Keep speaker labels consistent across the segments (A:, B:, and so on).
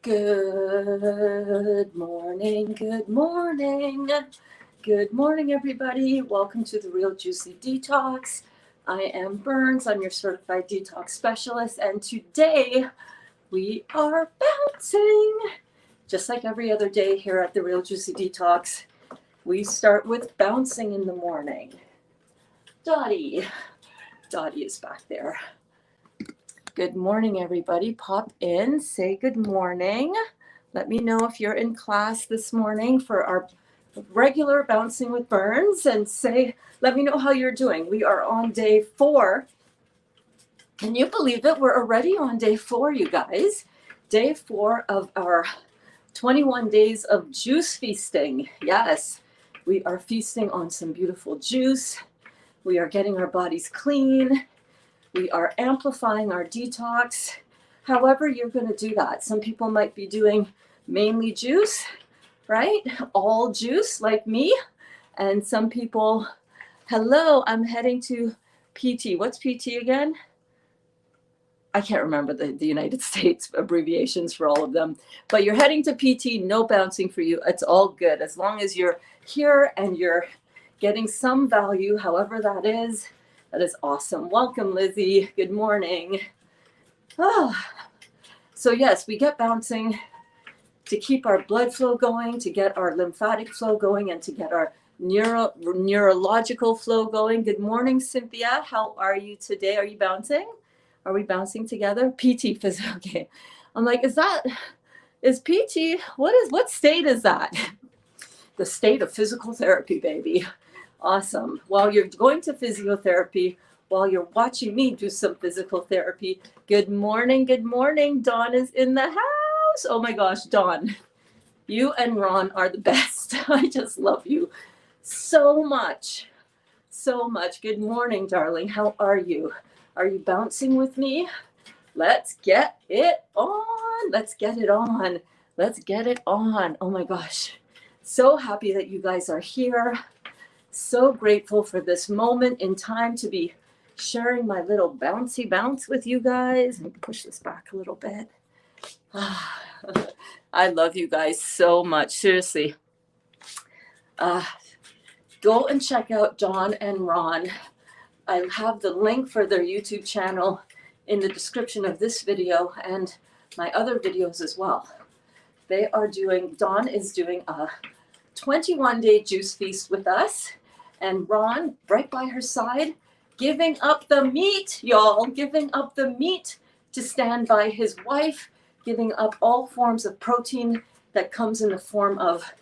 A: Good morning, good morning. Good morning, everybody. Welcome to the Real Juicy Detox. I am Berns, I'm your certified detox specialist, and today we are bouncing. Just like every other day here at the Real Juicy Detox, we start with bouncing in the morning. Dottie is back there. Good morning, everybody. Pop in, say good morning. Let me know if you're in class this morning for our regular Bouncing with Berns, and let me know how you're doing. We are on day 4. Can you believe it? We're already on day 4, you guys. Day 4 of our 21 days of juice feasting. Yes, we are feasting on some beautiful juice. We are getting our bodies clean. We are amplifying our detox. However you're going to do that. Some people might be doing mainly juice, right? All juice like me. And some people, hello, I'm heading to PT. What's PT again? I can't remember the United States abbreviations for all of them. But you're heading to PT, no bouncing for you. It's all good. As long as you're here and you're getting some value, however that is. That is awesome. Welcome, Lizzie. Good morning. So yes, we get bouncing to keep our blood flow going, to get our lymphatic flow going, and to get our neurological flow going. Good morning, Cynthia. How are you today? Are you bouncing? Are we bouncing together? PT physical. Okay. I'm like, is PT? What state is that? The state of physical therapy, baby. Awesome. While you're going to physiotherapy, while you're watching me do some physical therapy, good morning, good morning. Dawn is in the house. Oh my gosh, Dawn, you and Ron are the best. I just love you so much, so much. Good morning, darling. How are you? Are you bouncing with me? Let's get it on. Let's get it on. Let's get it on. Oh my gosh. So happy that you guys are here. So grateful for this moment in time to be sharing my little bouncy bounce with you guys. Let me push this back a little bit. I love you guys so much. Seriously. Go and check out Dawn and Ron. I have the link for their YouTube channel in the description of this video and my other videos as well. Dawn is doing a 21-day juice feast with us. And Ron, right by her side, giving up the meat, y'all, giving up the meat to stand by his wife, giving up all forms of protein that comes in the form of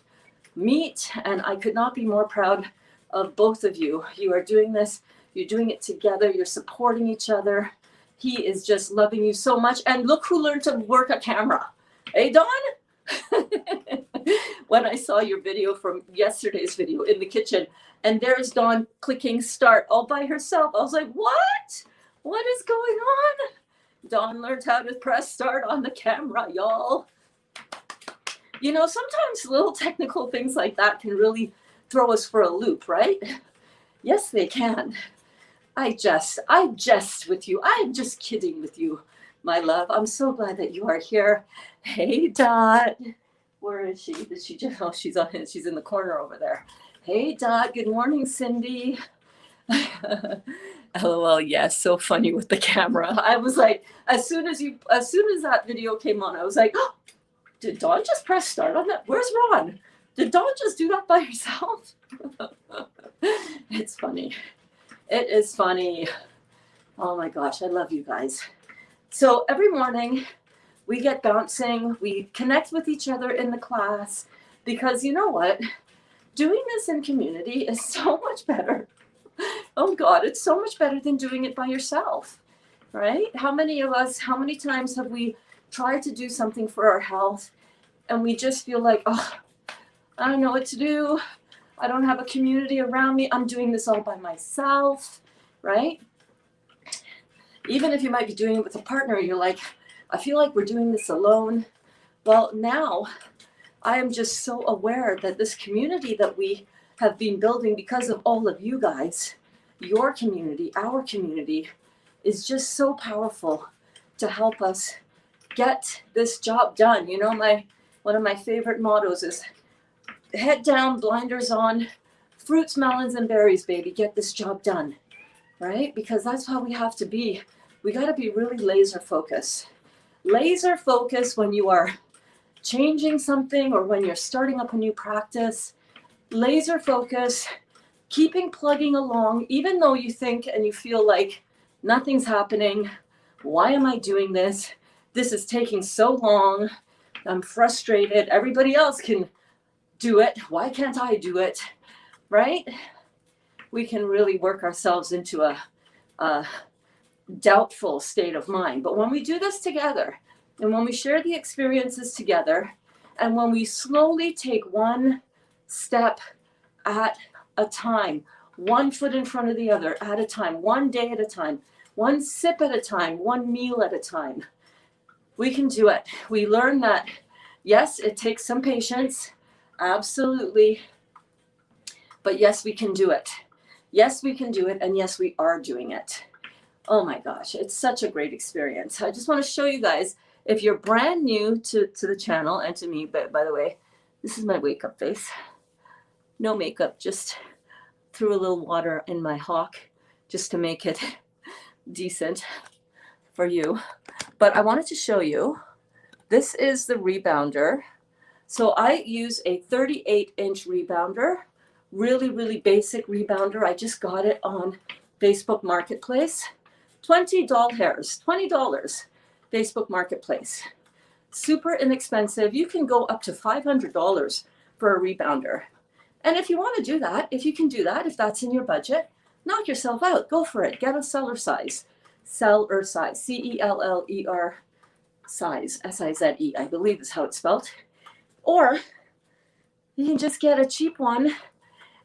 A: meat. And I could not be more proud of both of you. You are doing this. You're doing it together. You're supporting each other. He is just loving you so much. And look who learned to work a camera. Hey, Dawn? When I saw your video from yesterday's video in the kitchen, and there's Dawn clicking start all by herself. I was like, what? What is going on? Dawn learned how to press start on the camera, y'all. You know, sometimes little technical things like that can really throw us for a loop, right? Yes, they can. I jest with you. I'm just kidding with you, my love. I'm so glad that you are here. Hey, Dot. Where is she? Did she just? Oh, she's in the corner over there. Hey, Dot. Good morning, Cindy. LOL. Yes, so funny with the camera. I was like, as soon as that video came on, I was like, oh, did Dawn just press start on that? Where's Ron? Did Dawn just do that by herself? It's funny. It is funny. Oh my gosh, I love you guys. So every morning we get bouncing, we connect with each other in the class, because you know what? Doing this in community is so much better. Oh God, it's so much better than doing it by yourself, right? How many times have we tried to do something for our health and we just feel like, oh, I don't know what to do. I don't have a community around me. I'm doing this all by myself, right? Even if you might be doing it with a partner, you're like, I feel like we're doing this alone. Well, now I am just so aware that this community that we have been building because of all of you guys, your community, our community, is just so powerful to help us get this job done. You know, one of my favorite mottos is head down, blinders on, fruits, melons, and berries, baby. Get this job done, right? Because that's how we have to be. We got to be really laser focused. Laser focused when you are changing something or when you're starting up a new practice. Laser focus, keeping plugging along, even though you think and you feel like nothing's happening. Why am I doing this? This is taking so long. I'm frustrated. Everybody else can do it. Why can't I do it? Right? We can really work ourselves into a doubtful state of mind. But when we do this together, and when we share the experiences together, and when we slowly take one step at a time, one foot in front of the other at a time, one day at a time, one sip at a time, one meal at a time, we can do it. We learn that, yes, it takes some patience, absolutely, but yes, we can do it. Yes, we can do it, and yes, we are doing it. Oh my gosh, it's such a great experience. I just want to show you guys, if you're brand new to the channel and to me, but by the way, this is my wake up face. No makeup, just threw a little water in my hawk just to make it decent for you. But I wanted to show you, this is the rebounder. So I use a 38-inch rebounder, really basic rebounder. I just got it on Facebook Marketplace. 20 doll hairs, $20, Facebook Marketplace. Super inexpensive. You can go up to $500 for a rebounder. And if you want to do that, if you can do that, if that's in your budget, knock yourself out. Go for it. Get a seller size. Seller size. C-E-L-L-E-R size. S-I-Z-E, I believe is how it's spelled. Or you can just get a cheap one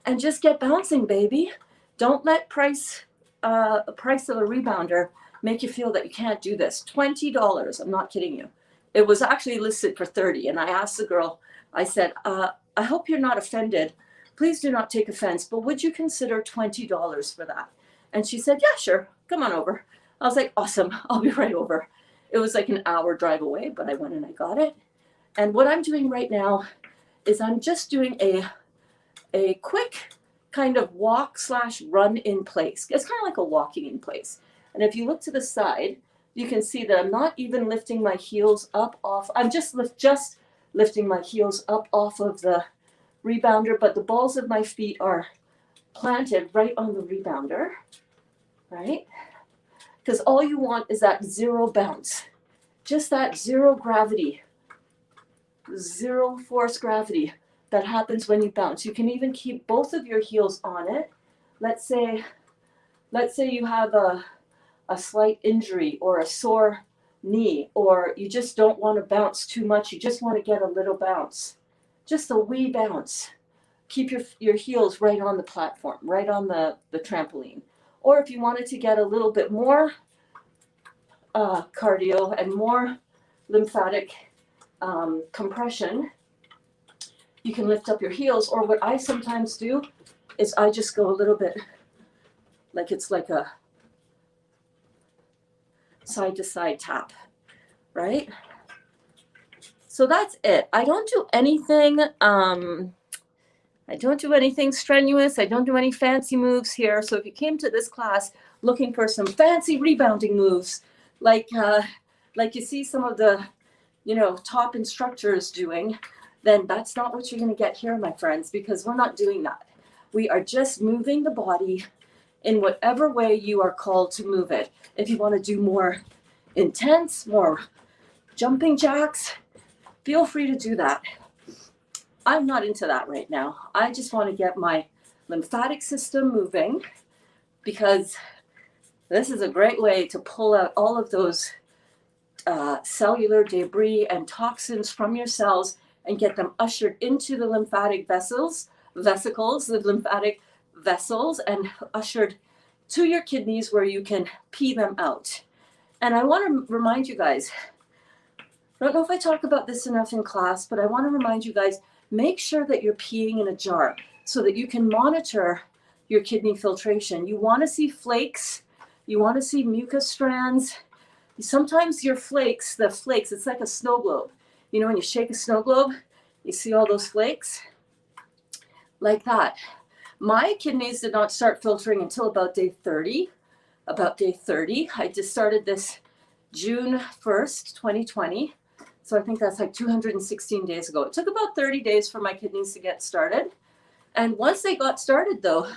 A: and just get bouncing, baby. Don't let price of a rebounder make you feel that you can't do this. $20. I'm not kidding you. It was actually listed for $30. And I asked the girl, I said, I hope you're not offended. Please do not take offense, but would you consider $20 for that? And she said, yeah, sure. Come on over. I was like, awesome. I'll be right over. It was like an hour drive away, but I went and I got it. And what I'm doing right now is I'm just doing a quick kind of walk/run in place. It's kind of like a walking in place. And if you look to the side, you can see that I'm not even lifting my heels up off. I'm just lifting my heels up off of the rebounder, but the balls of my feet are planted right on the rebounder, right? Because all you want is that zero bounce, just that zero gravity, zero force gravity that happens when you bounce. You can even keep both of your heels on it. Let's say you have a slight injury or a sore knee, or you just don't want to bounce too much. You just want to get a little bounce, just a wee bounce. Keep your heels right on the platform, right on the trampoline. Or if you wanted to get a little bit more cardio and more lymphatic compression, you can lift up your heels. Or what I sometimes do is I just go a little bit, like it's like a side to side tap, right? So that's it. I don't do anything strenuous. I don't do any fancy moves here. So if you came to this class looking for some fancy rebounding moves, like you see some of the, top instructors doing, then that's not what you're going to get here, my friends, because we're not doing that. We are just moving the body in whatever way you are called to move it. If you want to do more intense, more jumping jacks, feel free to do that. I'm not into that right now. I just want to get my lymphatic system moving, because this is a great way to pull out all of those cellular debris and toxins from your cells and get them ushered into the lymphatic vesicles, the lymphatic vessels, and ushered to your kidneys where you can pee them out. And I want to remind you guys, I don't know if I talk about this enough in class, but I want to remind you guys, make sure that you're peeing in a jar so that you can monitor your kidney filtration. You want to see flakes, you want to see mucus strands, Sometimes your flakes, the flakes, it's like a snow globe. You know, when you shake a snow globe, you see all those flakes? Like that. My kidneys did not start filtering until about day 30. About day 30. I just started this June 1st, 2020. So I think that's like 216 days ago. It took about 30 days for my kidneys to get started. And once they got started, though,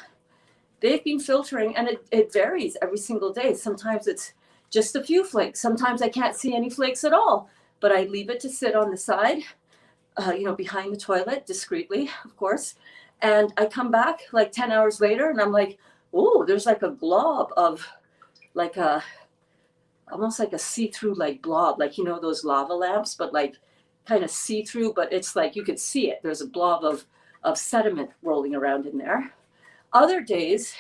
A: they've been filtering, and it varies every single day. Sometimes it's just a few flakes. Sometimes I can't see any flakes at all, but I leave it to sit on the side, behind the toilet, discreetly, of course. And I come back like 10 hours later, and I'm like, oh, there's like a glob of like almost like a see-through like blob, like, those lava lamps, but like kind of see-through, but it's like you could see it. There's a blob of sediment rolling around in there. Other days,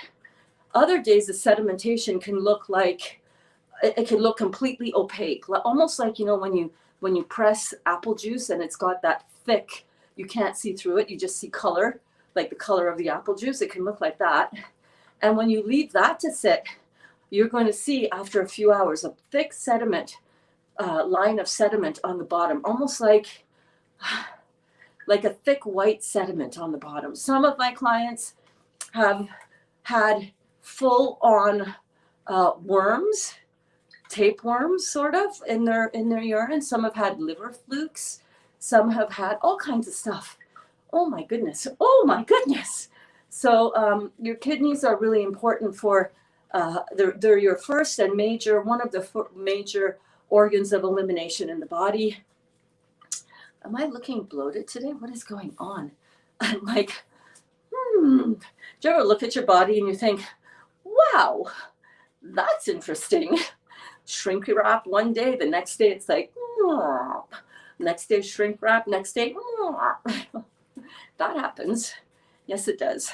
A: the sedimentation can look like, it can look completely opaque, almost like, when you press apple juice and it's got that thick, you can't see through it, you just see color, like the color of the apple juice. It can look like that. And when you leave that to sit, you're going to see after a few hours a thick sediment, line of sediment on the bottom, almost like a thick white sediment on the bottom. Some of my clients have had full-on worms, tapeworms, sort of, in their urine. Some have had liver flukes. Some have had all kinds of stuff. Oh my goodness! Oh my goodness! So your kidneys are really important for. They're your first and one of the major organs of elimination in the body. Am I looking bloated today? What is going on? I'm like, do you ever look at your body and you think, wow, that's interesting? Shrink wrap one day, the next day it's like, next day shrink wrap, next day, that happens. Yes, it does.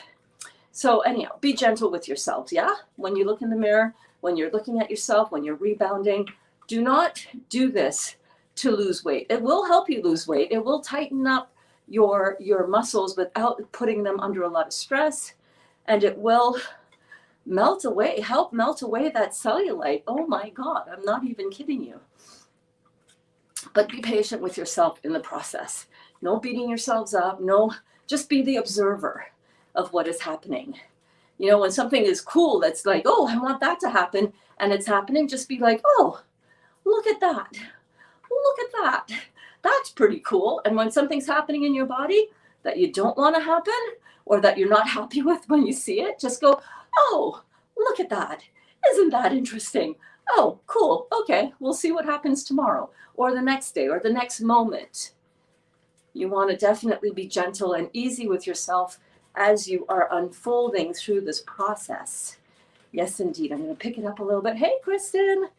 A: So anyhow, be gentle with yourselves, yeah? When you look in the mirror, when you're looking at yourself, when you're rebounding, do not do this to lose weight. It will help you lose weight. It will tighten up your muscles without putting them under a lot of stress, and it will help melt away that cellulite. Oh my God, I'm not even kidding you. But be patient with yourself in the process. No beating yourselves up. No, just be the observer of what is happening. When something is cool, that's like, oh, I want that to happen, and it's happening, just be like, oh, look at that. Look at that. That's pretty cool. And when something's happening in your body that you don't want to happen, or that you're not happy with when you see it, just go, oh, look at that. Isn't that interesting? Oh, cool. Okay, we'll see what happens tomorrow, or the next day, or the next moment. You want to definitely be gentle and easy with yourself as you are unfolding through this process. Yes, indeed. I'm going to pick it up a little bit. Hey, Kristen.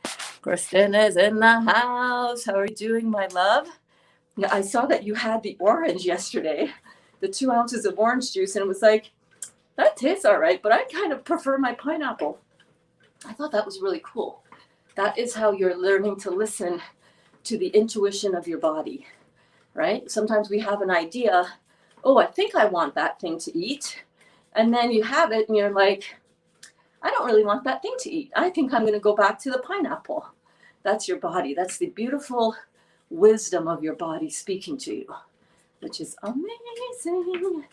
A: Kristen is in the house. How are you doing, my love? Yeah, I saw that you had the orange yesterday, the 2 ounces of orange juice, and it was like, that tastes all right, but I kind of prefer my pineapple. I thought that was really cool. That is how you're learning to listen to the intuition of your body, right? Sometimes we have an idea, oh, I think I want that thing to eat. And then you have it and you're like, I don't really want that thing to eat. I think I'm going to go back to the pineapple. That's your body. That's the beautiful wisdom of your body speaking to you, which is amazing.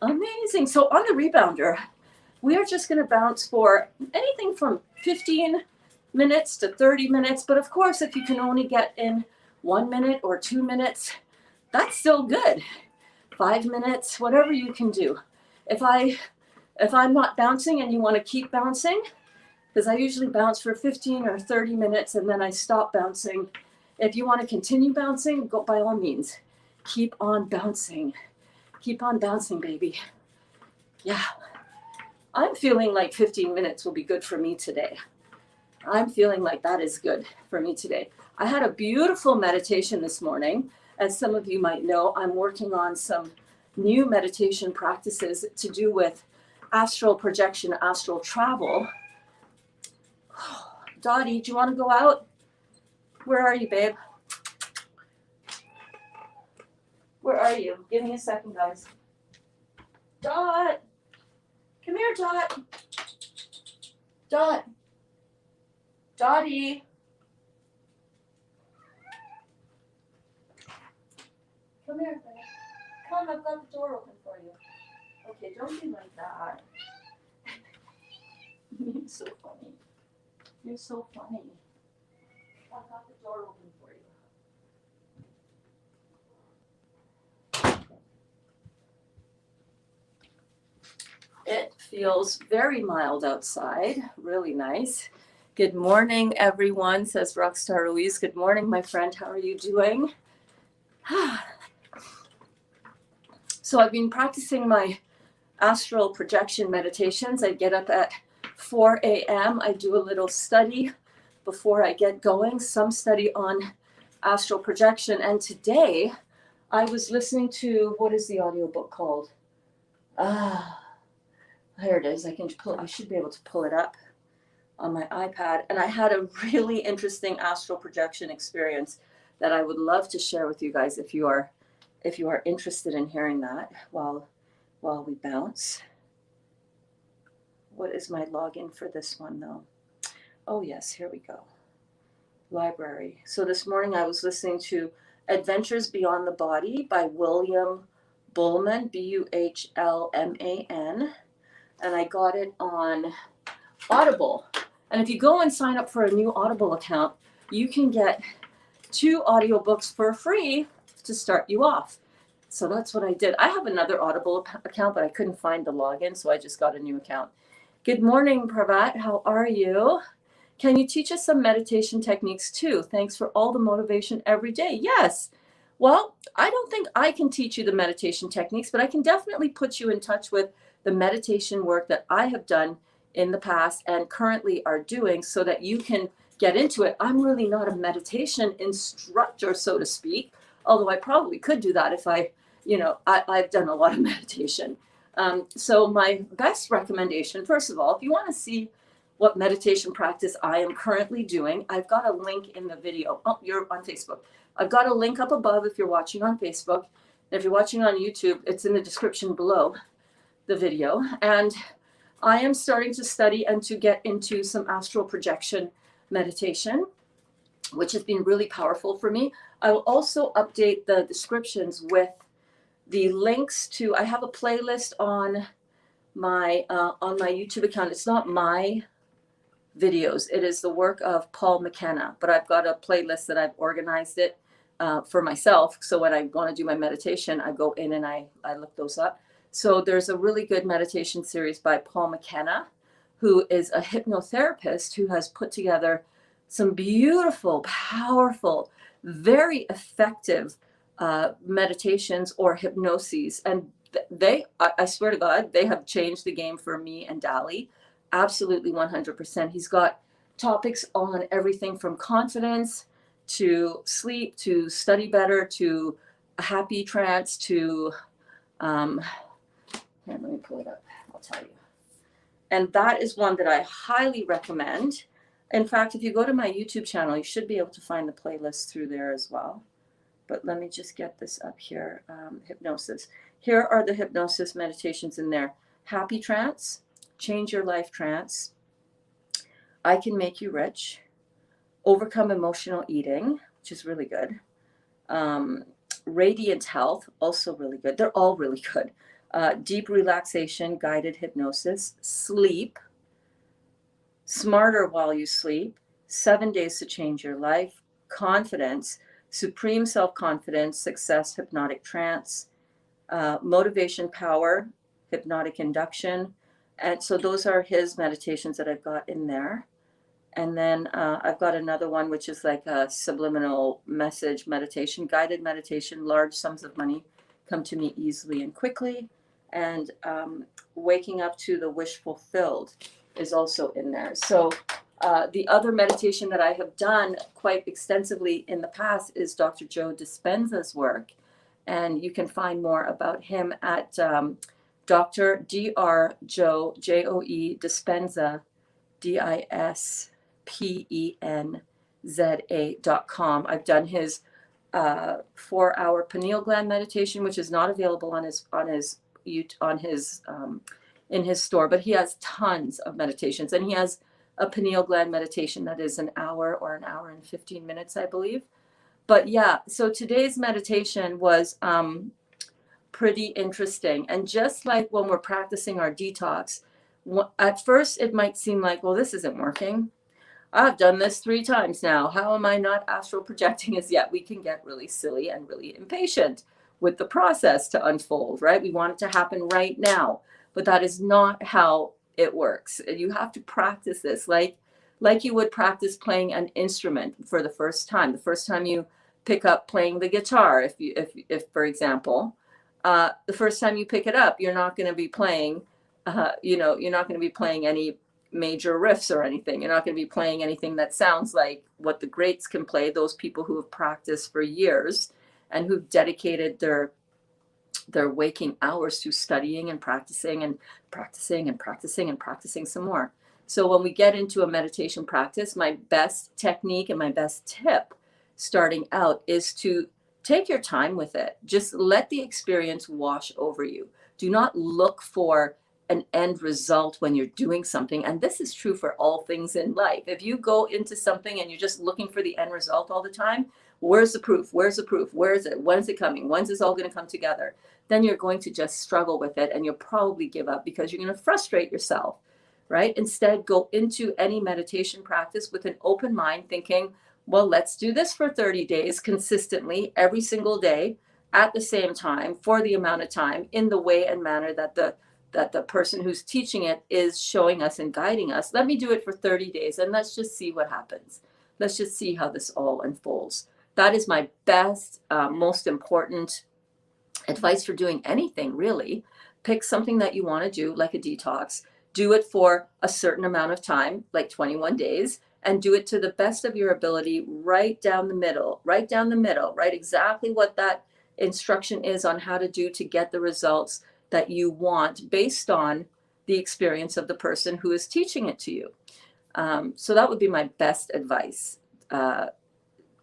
A: Amazing. So on the rebounder, we are just going to bounce for anything from 15 minutes to 30 minutes. But of course, if you can only get in 1 minute or 2 minutes, that's still good. 5 minutes, whatever you can do. If I'm not bouncing and you want to keep bouncing, because I usually bounce for 15 or 30 minutes and then I stop bouncing. If you want to continue bouncing, go by all means. Keep on bouncing. Keep on bouncing, baby. Yeah. I'm feeling like 15 minutes will be good for me today. I'm feeling like that is good for me today. I had a beautiful meditation this morning. As some of you might know, I'm working on some new meditation practices to do with astral projection, astral travel. Dottie, do you want to go out? Where are you, babe? Where are you? Give me a second, guys. Dot! Come here, Dot. Dot. Dottie. Come here, babe. Come, I've got the door open for you. Okay, don't be like that. You're so funny. You're so funny. I've got the door open for you. It feels very mild outside, really nice. Good morning, everyone, says Rockstar Ruiz. Good morning, my friend. How are you doing? So I've been practicing my astral projection meditations. I get up at 4 a.m. I do a little study before I get going, some study on astral projection. And today I was listening to, what is the audiobook called? Here it is. I should be able to pull it up on my iPad. And I had a really interesting astral projection experience that I would love to share with you guys if you are interested in hearing that while we bounce. What is my login for this one though? Oh yes, here we go. Library. So this morning I was listening to Adventures Beyond the Body by William Buhlman, Buhlman, and I got it on Audible. And if you go and sign up for a new Audible account, you can get 2 audiobooks for free to start you off. So that's what I did. I have another Audible account, but I couldn't find the login, so I just got a new account. Good morning, Pravat. How are you? Can you teach us some meditation techniques too? Thanks for all the motivation every day. Yes. Well, I don't think I can teach you the meditation techniques, but I can definitely put you in touch with the meditation work that I have done in the past and currently are doing so that you can get into it. I'm really not a meditation instructor, so to speak, although I probably could do that if I've done a lot of meditation. So my best recommendation, first of all, if you want to see what meditation practice I am currently doing, I've got a link in the video. Oh, you're on Facebook. I've got a link up above if you're watching on Facebook. And if you're watching on YouTube, it's in the description below the video. And I am starting to study and to get into some astral projection meditation, which has been really powerful for me. I will also update the descriptions with the links to, I have a playlist on my YouTube account. It's not my videos. It is the work of Paul McKenna, but I've got a playlist that I've organized it for myself. So when I want to do my meditation, I go in and I look those up. So there's a really good meditation series by Paul McKenna, who is a hypnotherapist who has put together some beautiful, powerful, very effective meditations or hypnoses. And I swear to God, they have changed the game for me and Dali. Absolutely 100%. He's got topics on everything from confidence to sleep, to study better, to a happy trance, to, here, let me pull it up, I'll tell you. And that is one that I highly recommend. In fact, if you go to my YouTube channel, you should be able to find the playlist through there as well. But let me just get this up here, hypnosis. Here are the hypnosis meditations in there. Happy trance, change your life trance, I can make you rich, overcome emotional eating, which is really good. Radiant health, also really good. They're all really good. Deep relaxation, guided hypnosis, sleep, smarter while you sleep, 7 days to change your life, confidence, supreme self-confidence, success, hypnotic trance, motivation, power, hypnotic induction. And so those are his meditations that I've got in there. And then I've got another one, which is like a subliminal message meditation, guided meditation, large sums of money come to me easily and quickly. And waking up to the wish fulfilled is also in there. So the other meditation that I have done quite extensively in the past is Dr. Joe Dispenza's work. And you can find more about him at Dr. Dr. Joe, Joe Dispenza, DISPENZA.com. I've done his 4-hour pineal gland meditation, which is not available in his store, but he has tons of meditations, and he has a pineal gland meditation that is an hour or an hour and 15 minutes, I believe. But yeah, so today's meditation was pretty interesting. And just like when we're practicing our detox, at first it might seem like, well, this isn't working. I've done this 3 times now. How am I not astral projecting as yet? We can get really silly and really impatient with the process to unfold, right? We want it to happen right now, but that is not how it works. You have to practice this like you would practice playing an instrument for the first time. The first time you pick up playing the guitar, if for example, the first time you pick it up, you're not going to be playing, you're not going to be playing any major riffs or anything. You're not going to be playing anything that sounds like what the greats can play, those people who have practiced for years and who've dedicated their waking hours to studying and practicing and practicing and practicing and practicing some more. So when we get into a meditation practice, my best technique and my best tip starting out is to take your time with it. Just let the experience wash over you. Do not look for an end result when you're doing something. And this is true for all things in life. If you go into something and you're just looking for the end result all the time, where's the proof? Where's the proof? Where is it? When's it coming? When's this all going to come together? Then you're going to just struggle with it and you'll probably give up because you're going to frustrate yourself, right? Instead, go into any meditation practice with an open mind thinking, well, let's do this for 30 days consistently every single day at the same time for the amount of time in the way and manner that the person who's teaching it is showing us and guiding us. Let me do it for 30 days and let's just see what happens. Let's just see how this all unfolds. That is my best, most important advice for doing anything, really. Pick something that you want to do, like a detox. Do it for a certain amount of time, like 21 days, and do it to the best of your ability, right down the middle, write exactly what that instruction is on how to do to get the results that you want based on the experience of the person who is teaching it to you. So that would be my best advice.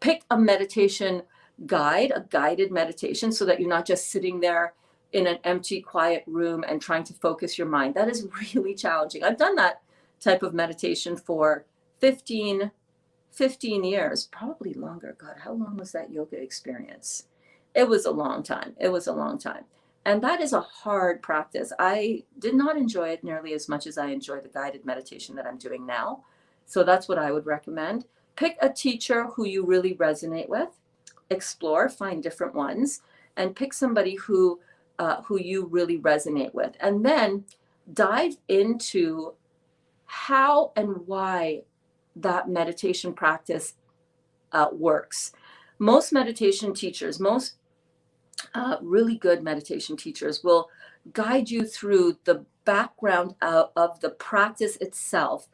A: Pick a meditation guide, a guided meditation, so that you're not just sitting there in an empty, quiet room and trying to focus your mind. That is really challenging. I've done that type of meditation for 15 years, probably longer. God, how long was that yoga experience? It was a long time. And that is a hard practice. I did not enjoy it nearly as much as I enjoy the guided meditation that I'm doing now. So that's what I would recommend. Pick a teacher who you really resonate with. Explore, find different ones, and pick somebody who you really resonate with. And then dive into how and why that meditation practice works. Most meditation teachers, really good meditation teachers will guide you through the background of the practice itself,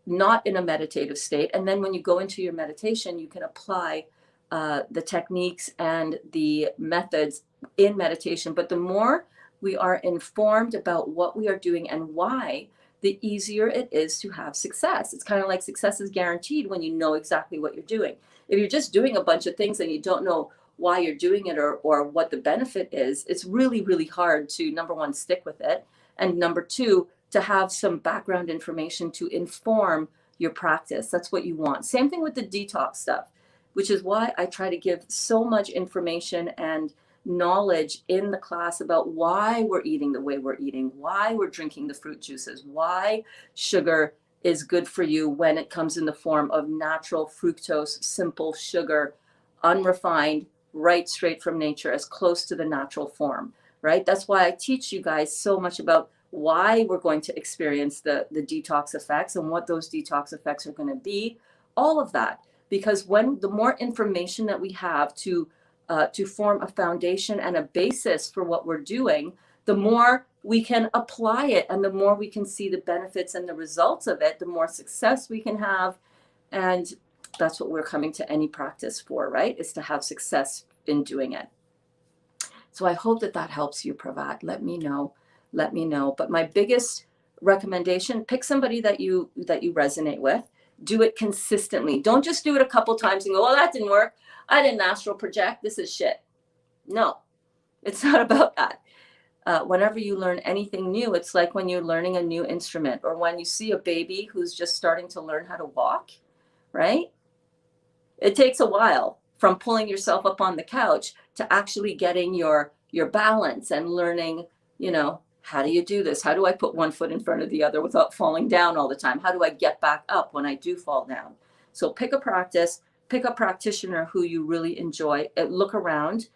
A: not in a meditative state. And then when you go into your meditation, you can apply the techniques and the methods in meditation. But the more we are informed about what we are doing and why, the easier it is to have success. It's kind of like success is guaranteed when you know exactly what you're doing. If you're just doing a bunch of things and you don't know why you're doing it or what the benefit is, it's really, really hard to, number one, stick with it. And number two, to have some background information to inform your practice. That's what you want. Same thing with the detox stuff, which is why I try to give so much information and knowledge in the class about why we're eating the way we're eating, why we're drinking the fruit juices, why sugar is good for you when it comes in the form of natural fructose, simple sugar, unrefined, right straight from nature, as close to the natural form, right? That's why I teach you guys so much about why we're going to experience the detox effects and what those detox effects are going to be, all of that. Because when the more information that we have to form a foundation and a basis for what we're doing, the more we can apply it and the more we can see the benefits and the results of it, the more success we can have. And that's what we're coming to any practice for, right? Is to have success in doing it. So I hope that helps you, Pravat. Let me know. But my biggest recommendation, pick somebody that you resonate with. Do it consistently. Don't just do it a couple times and go, well, that didn't work. I didn't astral project. This is shit. No, it's not about that. Whenever you learn anything new, it's like when you're learning a new instrument or when you see a baby who's just starting to learn how to walk, right? It takes a while from pulling yourself up on the couch to actually getting your balance and learning, you know, how do you do this? How do I put one foot in front of the other without falling down all the time? How do I get back up when I do fall down? So pick a practice, pick a practitioner who you really enjoy, look around.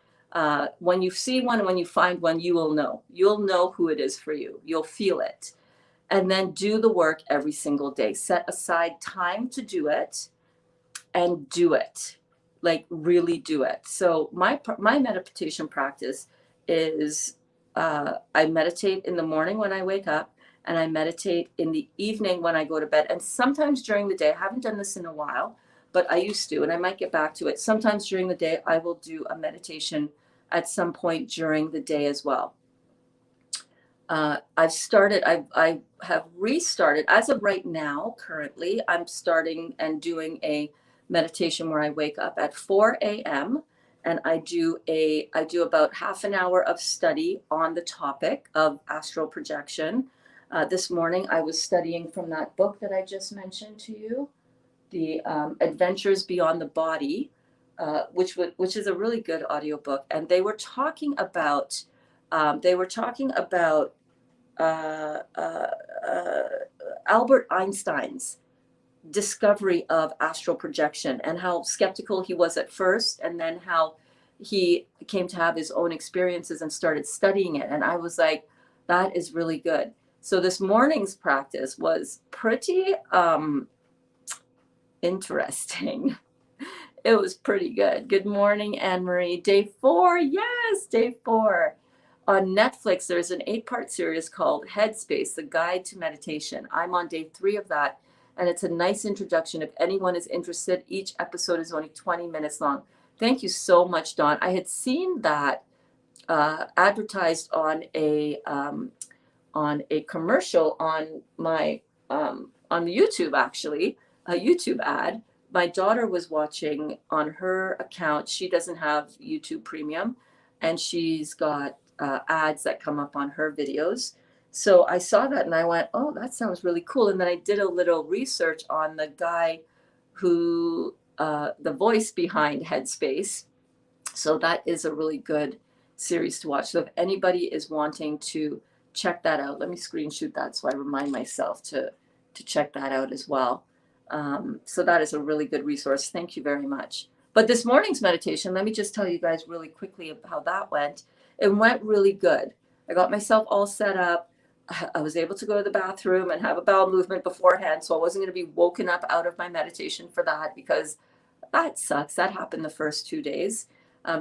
A: When you see one and when you find one, you will know. You'll know who it is for you. You'll feel it. And then do the work every single day. Set aside time to do it and do it. Like really do it. So my meditation practice is I meditate in the morning when I wake up, and I meditate in the evening when I go to bed. And sometimes during the day, I haven't done this in a while, but I used to, and I might get back to it. Sometimes during the day, I will do a meditation at some point during the day as well. I have restarted, as of right now, currently, I'm starting and doing a meditation where I wake up at 4 a.m. and I do about half an hour of study on the topic of astral projection. This morning I was studying from that book that I just mentioned to you, the Adventures Beyond the Body, which is a really good audiobook. And they were talking about Albert Einstein's discovery of astral projection and how skeptical he was at first, and then how he came to have his own experiences and started studying it. And I was like, that is really good. So this morning's practice was pretty interesting. It was pretty good. Good morning, Anne-Marie. Day 4. Yes, day 4. On Netflix, there's an 8-part series called Headspace, The Guide to Meditation. I'm on day 3 of that, and it's a nice introduction if anyone is interested. Each episode is only 20 minutes long. Thank you so much, Dawn. I had seen that advertised on a commercial on my on the YouTube, actually, a YouTube ad. My daughter was watching on her account. She doesn't have YouTube Premium, and she's got ads that come up on her videos. So I saw that and I went, oh, that sounds really cool. And then I did a little research on the guy who, the voice behind Headspace. So that is a really good series to watch. So if anybody is wanting to check that out, let me screenshot that so I remind myself to check that out as well. So that is a really good resource. Thank you very much. But this morning's meditation, let me just tell you guys really quickly how that went. It went really good. I got myself all set up. I was able to go to the bathroom and have a bowel movement beforehand, so I wasn't going to be woken up out of my meditation for that, because that sucks. That happened the first 2 days.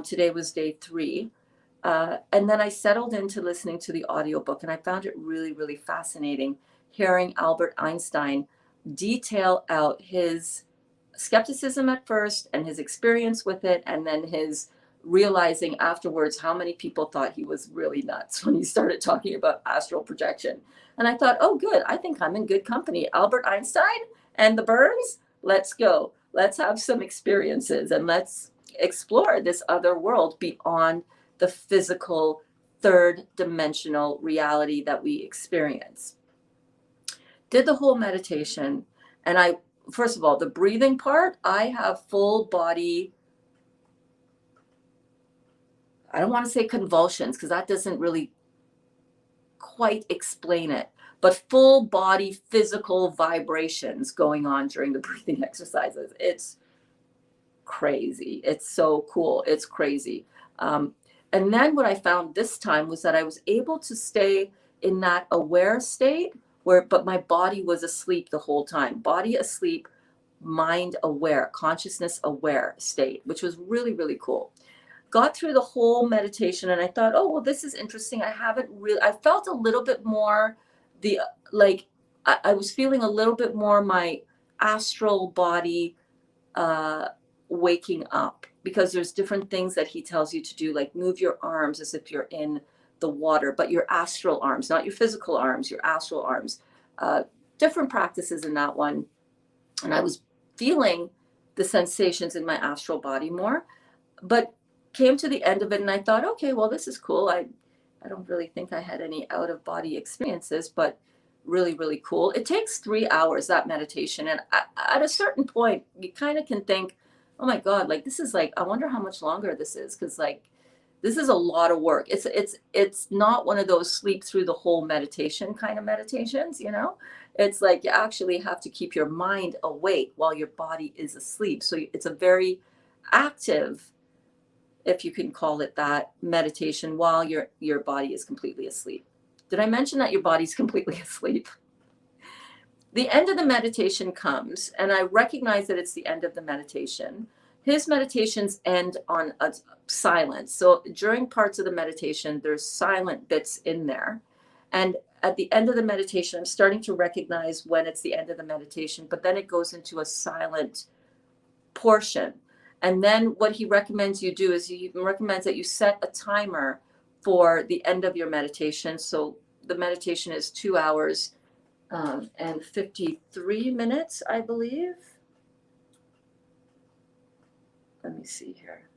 A: Today was day 3. And then I settled into listening to the audiobook, and I found it really, really fascinating hearing Albert Einstein detail out his skepticism at first and his experience with it, and then his realizing afterwards how many people thought he was really nuts when he started talking about astral projection. And I thought, oh, good. I think I'm in good company. Albert Einstein and the Berns, let's go. Let's have some experiences and let's explore this other world beyond the physical, third dimensional reality that we experience. Did the whole meditation, and first of all, the breathing part, I have full body, I don't want to say convulsions because that doesn't really quite explain it, but full body physical vibrations going on during the breathing exercises. It's crazy. It's so cool. It's crazy. And then what I found this time was that I was able to stay in that aware state but my body was asleep the whole time. Body asleep, mind aware, consciousness aware state, which was really, really cool. Got through the whole meditation and I thought, oh, well, this is interesting. I felt a little bit more I was feeling a little bit more my astral body waking up, because there's different things that he tells you to do, like move your arms as if you're in the water, but your astral arms, not your physical arms, your astral arms. Different practices in that one. And I was feeling the sensations in my astral body more, but came to the end of it and I thought, okay, well, this is cool. I don't really think I had any out of body experiences, but really, really cool. It takes 3 hours, that meditation. And at a certain point, you kind of can think, oh my God, like this is like, I wonder how much longer this is. Cause like, this is a lot of work. It's not one of those sleep through the whole meditation kind of meditations, you know? It's like you actually have to keep your mind awake while your body is asleep. So it's a very active, if you can call it that, meditation while your body is completely asleep. Did I mention that your body's completely asleep? The end of the meditation comes, and I recognize that it's the end of the meditation. His meditations end on a silence. So during parts of the meditation, there's silent bits in there. And at the end of the meditation, I'm starting to recognize when it's the end of the meditation, but then it goes into a silent portion. And then what he recommends you do is he recommends that you set a timer for the end of your meditation. So the meditation is 2 hours and 53 minutes, I believe. Let me see here.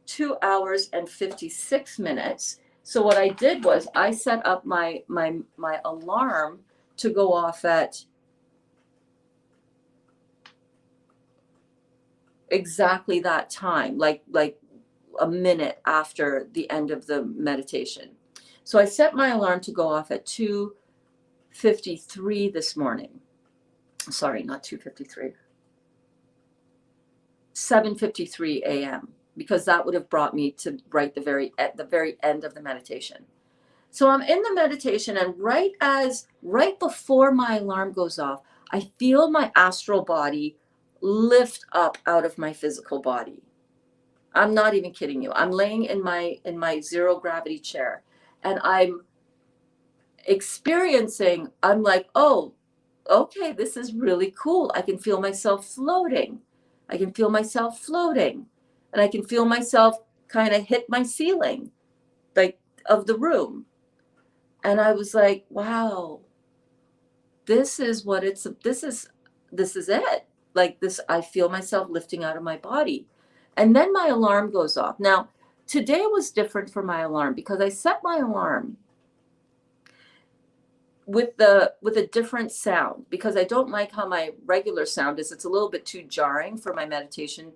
A: 2 hours and 56 minutes. So what I did was I set up my alarm to go off at exactly that time, like a minute after the end of the meditation. So I set my alarm to go off at 2:53 this morning. Sorry, not 2:53. 7:53 a.m. because that would have brought me to right at the very end of the meditation. So I'm in the meditation, and right before my alarm goes off, I feel my astral body lift up out of my physical body. I'm not even kidding you. I'm laying in my zero gravity chair, and I'm experiencing, I'm like, oh, okay, this is really cool. I can feel myself floating. I can feel myself floating. And I can feel myself kind of hit my ceiling, like of the room. And I was like, wow, this is it. Like this, I feel myself lifting out of my body. And then my alarm goes off. Now, today was different for my alarm because I set my alarm with a different sound, because I don't like how my regular sound is. It's a little bit too jarring for my meditation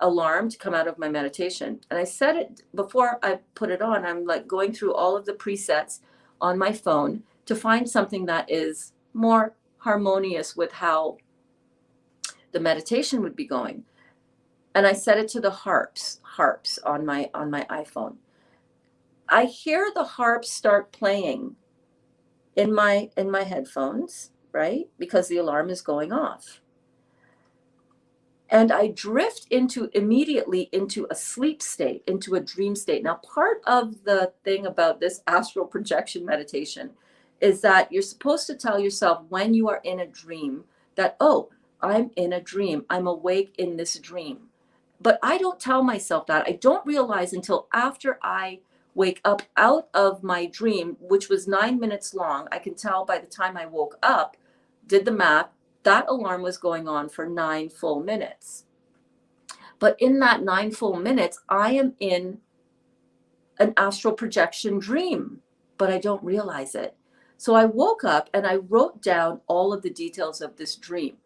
A: alarm to come out of my meditation. And I set it before I put it on. I'm like going through all of the presets on my phone to find something that is more harmonious with how the meditation would be going. And I set it to the harps on my iPhone. I hear the harps start playing in my headphones, right? Because the alarm is going off. And I drift immediately into a sleep state, into a dream state. Now, part of the thing about this astral projection meditation is that you're supposed to tell yourself when you are in a dream that, oh, I'm in a dream. I'm awake in this dream. But I don't tell myself that. I don't realize until after I wake up out of my dream, which was 9 minutes long. I can tell by the time I woke up, did the math, that alarm was going on for 9 full minutes. But in that 9 full minutes, I am in an astral projection dream, but I don't realize it. So I woke up and I wrote down all of the details of this dream.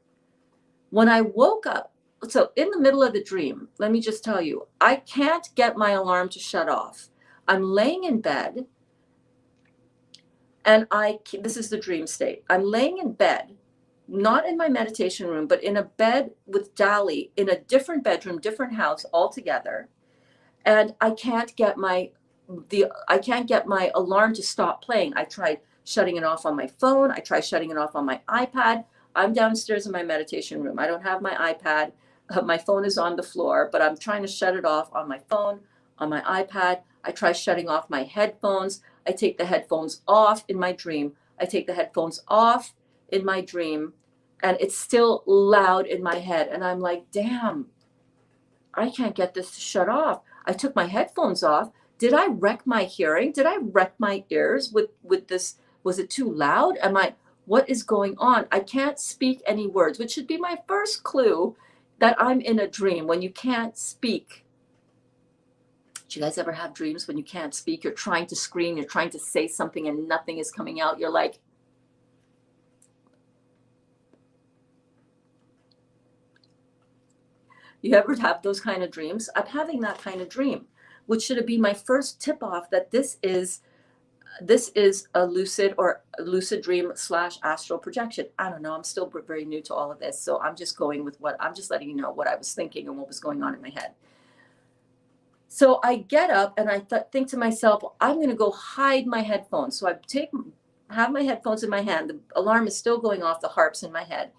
A: When I woke up, so in the middle of the dream, let me just tell you, I can't get my alarm to shut off. I'm laying in bed, and this is the dream state. I'm laying in bed, not in my meditation room, but in a bed with Dali in a different bedroom, different house altogether. And I can't get my alarm to stop playing. I tried shutting it off on my phone. I tried shutting it off on my iPad. I'm downstairs in my meditation room. I don't have my iPad. My phone is on the floor, but I'm trying to shut it off on my phone, on my iPad. I try shutting off my headphones. I take the headphones off in my dream. I take the headphones off in my dream, and it's still loud in my head. And I'm like, damn, I can't get this to shut off. I took my headphones off. Did I wreck my hearing? Did I wreck my ears with this? Was it too loud? What is going on? I can't speak any words, which should be my first clue that I'm in a dream, when you can't speak. Do you guys ever have dreams when you can't speak? You're trying to scream, you're trying to say something and nothing is coming out. You're like, You ever have those kind of dreams? I'm having that kind of dream, which should be my first tip off that this is a lucid dream / astral projection. I don't know. I'm still very new to all of this. So I'm just going with I'm just letting you know what I was thinking and what was going on in my head. So I get up and I think to myself, I'm going to go hide my headphones. So I have my headphones in my hand. The alarm is still going off, the harp's in my head.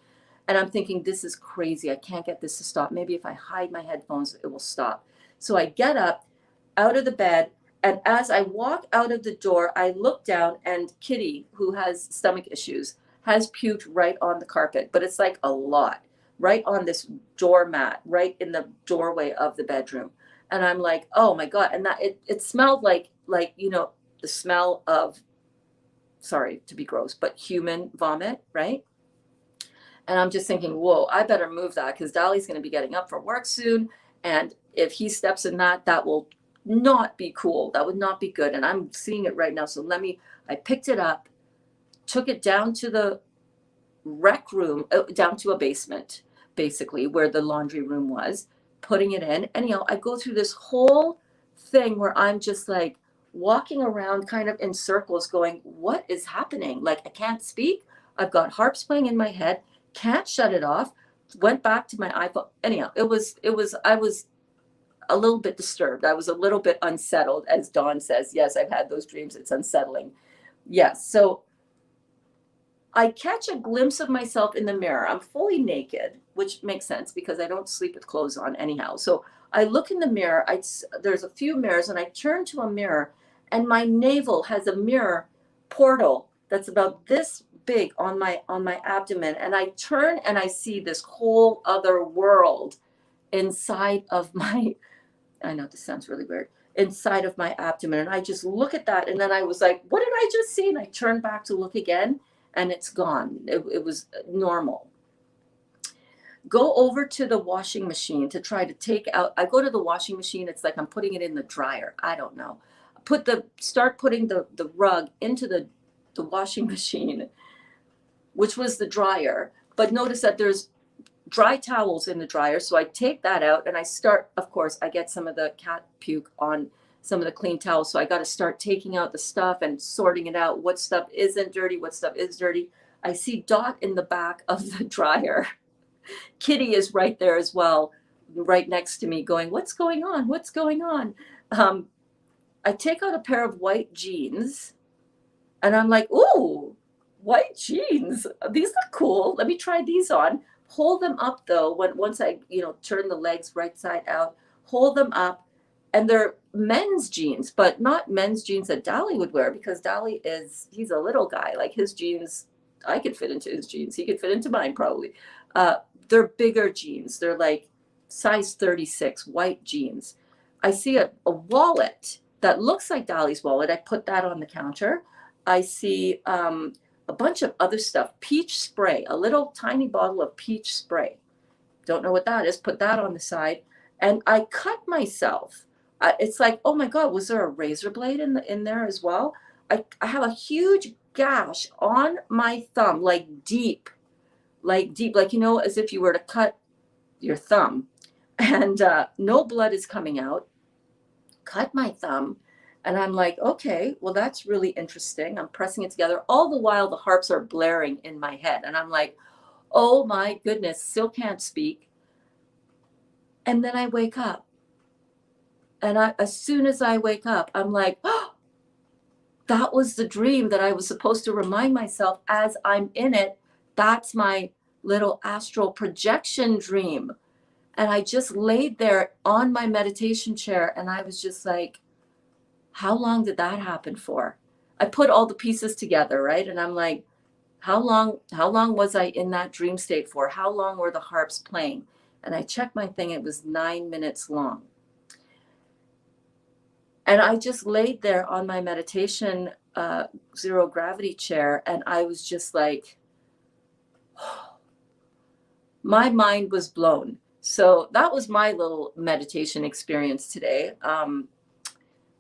A: And I'm thinking, this is crazy. I can't get this to stop. Maybe if I hide my headphones, it will stop. So I get up out of the bed. And as I walk out of the door, I look down and Kitty, who has stomach issues, has puked right on the carpet. But it's like a lot, right on this doormat, right in the doorway of the bedroom. And I'm like, oh my God. And that it smelled like, the smell of, sorry to be gross, but human vomit, right? And I'm just thinking, whoa, I better move that because Dolly's going to be getting up for work soon. And if he steps in that, that will not be cool. That would not be good. And I'm seeing it right now. So I picked it up, took it down to the rec room, down to a basement, basically, where the laundry room was, putting it in. And, I go through this whole thing where I'm just like walking around kind of in circles going, what is happening? Like, I can't speak. I've got harps playing in my head. Can't shut it off. Went back to my iPhone. Anyhow, I was a little bit disturbed. I was a little bit unsettled, as Dawn says. Yes, I've had those dreams. It's unsettling. Yes. So I catch a glimpse of myself in the mirror. I'm fully naked, which makes sense because I don't sleep with clothes on anyhow. So I look in the mirror. There's a few mirrors, and I turn to a mirror, and my navel has a mirror portal that's about this big on my abdomen. And I turn and I see this whole other world inside of my, I know this sounds really weird, inside of my abdomen. And I just look at that. And then I was like, what did I just see? And I turned back to look again and it's gone. It was normal. Go over to the washing machine to try to take out, I go to the washing machine. It's like I'm putting it in the dryer. I don't know. Start putting the rug into the washing machine, which was the dryer. But notice that there's dry towels in the dryer. So I take that out and I start, of course, I get some of the cat puke on some of the clean towels. So I got to start taking out the stuff and sorting it out. What stuff isn't dirty? What stuff is dirty? I see Dot in the back of the dryer. Kitty is right there as well, right next to me going, what's going on? What's going on? I take out a pair of white jeans and I'm like, ooh, white jeans. These look cool. Let me try these on. Hold them up though. Once I, turn the legs right side out, hold them up, and they're men's jeans, but not men's jeans that Dolly would wear because he's a little guy. Like his jeans, I could fit into his jeans. He could fit into mine probably. They're bigger jeans. They're like size 36 white jeans. I see a wallet that looks like Dolly's wallet. I put that on the counter. I see a bunch of other stuff. Peach spray, a little tiny bottle of peach spray. Don't know what that is. Put that on the side. And I cut myself. It's like, oh my God, was there a razor blade in there as well? I have a huge gash on my thumb, like deep, like as if you were to cut your thumb. And no blood is coming out. Cut my thumb. And I'm like, okay, well, that's really interesting. I'm pressing it together. All the while, the harps are blaring in my head. And I'm like, oh my goodness, still can't speak. And then I wake up. And as soon as I wake up, I'm like, oh, that was the dream that I was supposed to remind myself as I'm in it. That's my little astral projection dream. And I just laid there on my meditation chair. And I was just like, how long did that happen for? I put all the pieces together, right? And I'm like, how long was I in that dream state for? How long were the harps playing? And I checked my thing. It was 9 minutes long. And I just laid there on my meditation zero gravity chair. And I was just like, my mind was blown. So that was my little meditation experience today.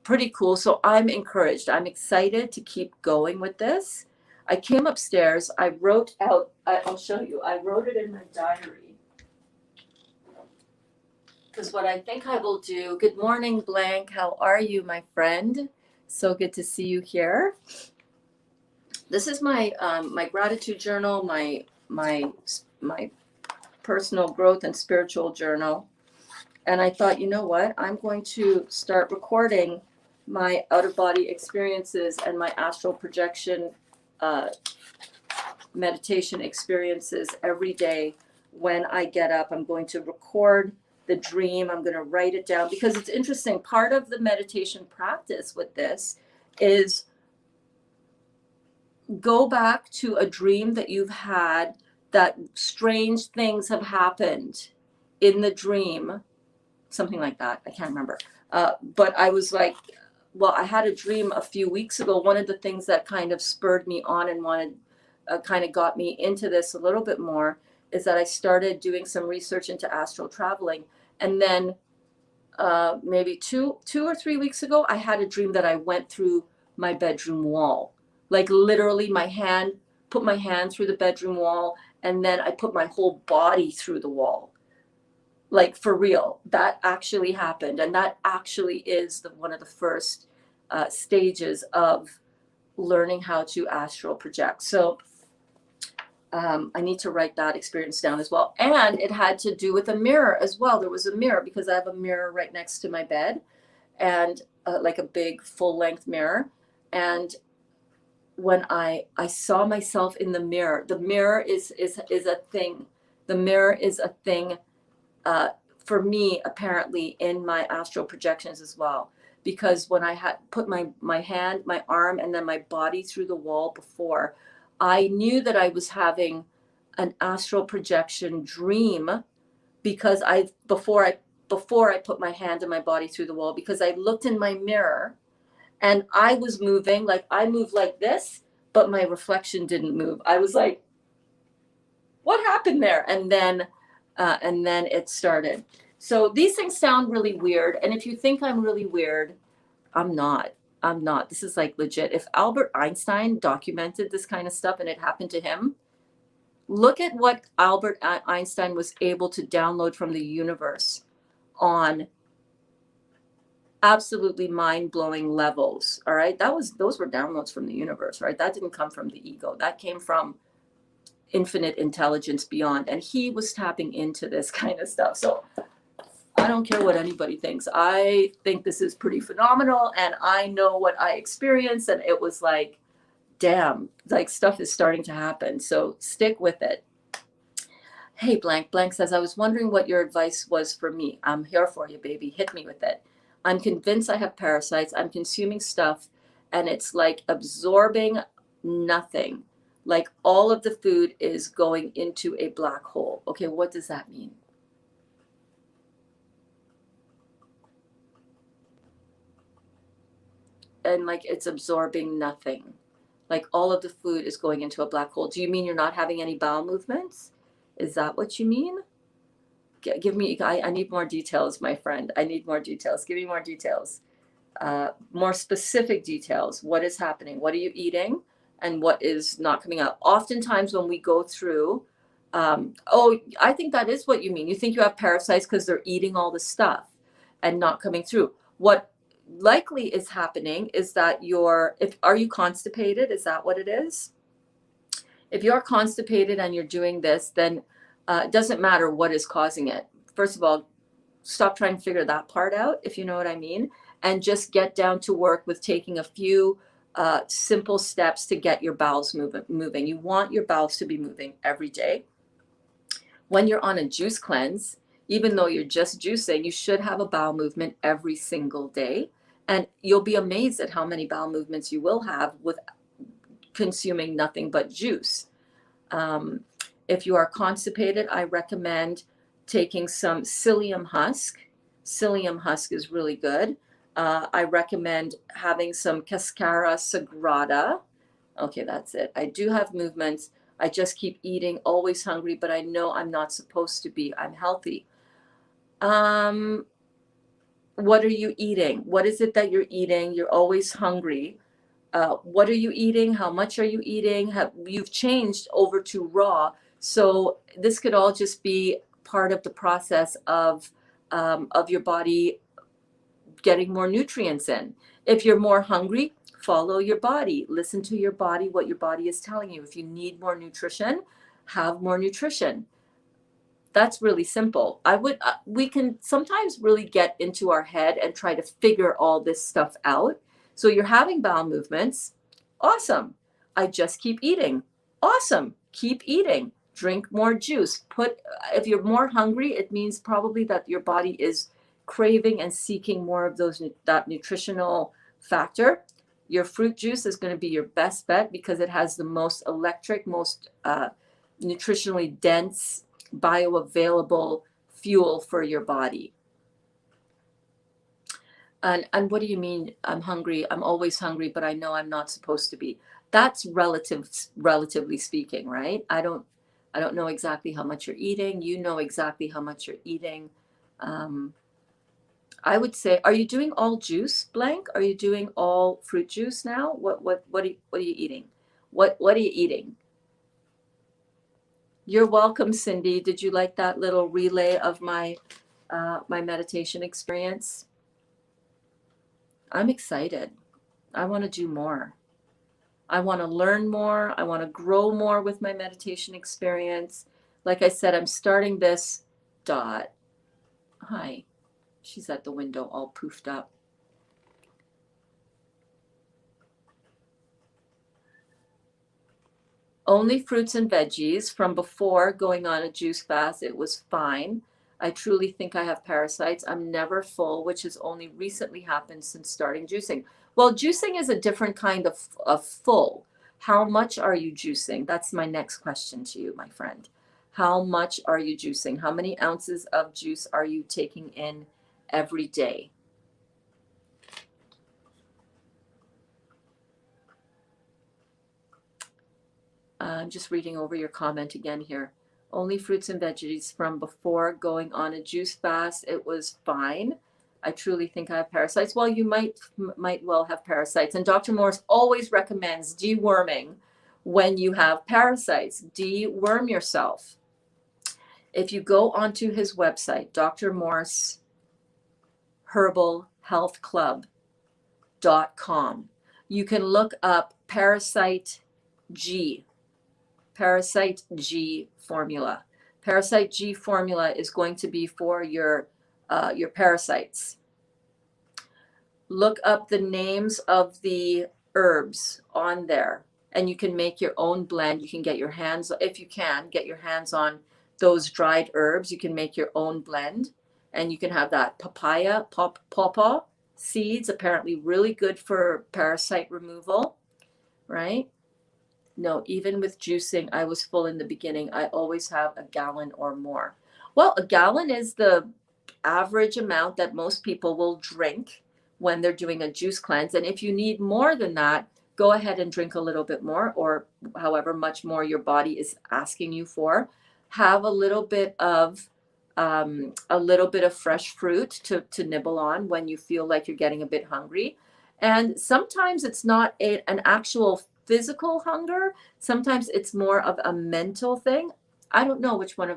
A: Pretty cool. So I'm encouraged. I'm excited to keep going with this. I came upstairs. I wrote out, I'll show you. I wrote it in my diary. because what I think I will do, good morning, Blank. How are you, my friend? So good to see you here. This is my my gratitude journal, my personal growth and spiritual journal. And I thought, you know what? I'm going to start recording my out of body experiences and my astral projection uh, meditation experiences every day. When I get up, I'm going to record the dream. I'm going to write it down because it's interesting. Part of the meditation practice with this is go back to a dream that you've had, that strange things have happened in the dream, something like that. I can't remember. But I was like, well, I had a dream a few weeks ago. One of the things that kind of spurred me on and kind of got me into this a little bit more is that I started doing some research into astral traveling. And then maybe two or 3 weeks ago, I had a dream that I went through my bedroom wall. Like literally put my hand through the bedroom wall, and then I put my whole body through the wall. Like for real, that actually happened. And that actually is one of the first stages of learning how to astral project. So I need to write that experience down as well. And it had to do with a mirror as well. There was a mirror because I have a mirror right next to my bed, and like a big full length mirror. And when I saw myself in the mirror is a thing. The mirror is a thing for me, apparently, in my astral projections as well. Because when I had put my hand, my arm, and then my body through the wall before, I knew that I was having an astral projection dream because before I put my hand and my body through the wall, because I looked in my mirror and I was moving, like I moved like this, but my reflection didn't move. I was like, what happened there? And then it started. So these things sound really weird. And if you think I'm really weird, I'm not. I'm not. This is like legit. If Albert Einstein documented this kind of stuff and it happened to him, look at what Albert Einstein was able to download from the universe on absolutely mind-blowing levels. All right. Those were downloads from the universe, right? That didn't come from the ego. That came from infinite intelligence beyond. And he was tapping into this kind of stuff. So I don't care what anybody thinks. I think this is pretty phenomenal, and I know what I experienced, and it was like, damn, like stuff is starting to happen. So stick with it. Hey, Blank says, I was wondering what your advice was for me. I'm here for you, baby. Hit me with it. I'm convinced I have parasites. I'm consuming stuff, and it's like absorbing nothing. Like all of the food is going into a black hole. Okay, what does that mean? And like it's absorbing nothing. Like all of the food is going into a black hole. Do you mean you're not having any bowel movements? Is that what you mean? Give me, I need more details, my friend. I need more details. Give me more details. More specific details. What is happening? What are you eating? And what is not coming out? Oftentimes when we go through, I think that is what you mean. You think you have parasites because they're eating all the stuff and not coming through. What likely is happening is that are you constipated? Is that what it is? If you're constipated and you're doing this, then it doesn't matter what is causing it. First of all, stop trying to figure that part out, if you know what I mean, and just get down to work with taking a few simple steps to get your bowels moving. You want your bowels to be moving every day. When you're on a juice cleanse, even though you're just juicing, you should have a bowel movement every single day. And you'll be amazed at how many bowel movements you will have with consuming nothing but juice. If you are constipated, I recommend taking some psyllium husk. Psyllium husk is really good. I recommend having some cascara sagrada. Okay, that's it. I do have movements. I just keep eating, always hungry, but I know I'm not supposed to be. I'm healthy. What are you eating? What is it that you're eating? You're always hungry. What are you eating? How much are you eating? You've changed over to raw. So this could all just be part of the process of of your body getting more nutrients in. If you're more hungry, follow your body. Listen to your body, what your body is telling you. If you need more nutrition, have more nutrition. That's really simple. We can sometimes really get into our head and try to figure all this stuff out. So you're having bowel movements. Awesome. I just keep eating. Awesome. Keep eating. Drink more juice. If you're more hungry, it means probably that your body is craving and seeking more of that nutritional factor. Your fruit juice is going to be your best bet because it has the most electric, most nutritionally dense, bioavailable fuel for your body. And what do you mean I'm hungry? I'm always hungry, but I know I'm not supposed to be. That's relatively speaking, right? I don't know exactly how much you're eating. You know exactly how much you're eating. I would say, are you doing all juice, blank? Are you doing all fruit juice now? What are you eating? What are you eating? You're welcome, Cindy. Did you like that little relay of my meditation experience? I'm excited. I want to do more. I want to learn more. I want to grow more with my meditation experience. Like I said, I'm starting this. Dot. Hi. She's at the window all poofed up. Only fruits and veggies. From before going on a juice fast, it was fine. I truly think I have parasites. I'm never full, which has only recently happened since starting juicing. Well, juicing is a different kind of full. How much are you juicing? That's my next question to you, my friend. How much are you juicing? How many ounces of juice are you taking in every day? I'm just reading over your comment again here. Only fruits and veggies. From before going on a juice fast, it was fine. I truly think I have parasites. Well, you might well have parasites. And Dr. Morse always recommends deworming when you have parasites. Deworm yourself. If you go onto his website, Dr. Morse Herbal Health Club.com, you can look up Parasite G formula. Parasite G formula is going to be for your parasites. Look up the names of the herbs on there, and you can make your own blend. You can get your hands, if you can, get your hands on those dried herbs. You can make your own blend, and you can have that papaya, pawpaw seeds, apparently really good for parasite removal, right? No, even with juicing, I was full in the beginning. I always have a gallon or more. Well, a gallon is the average amount that most people will drink when they're doing a juice cleanse. And if you need more than that, go ahead and drink a little bit more, or however much more your body is asking you for. Have a little bit of fresh fruit to nibble on when you feel like you're getting a bit hungry. And sometimes it's not an actual physical hunger. Sometimes it's more of a mental thing. I don't know which one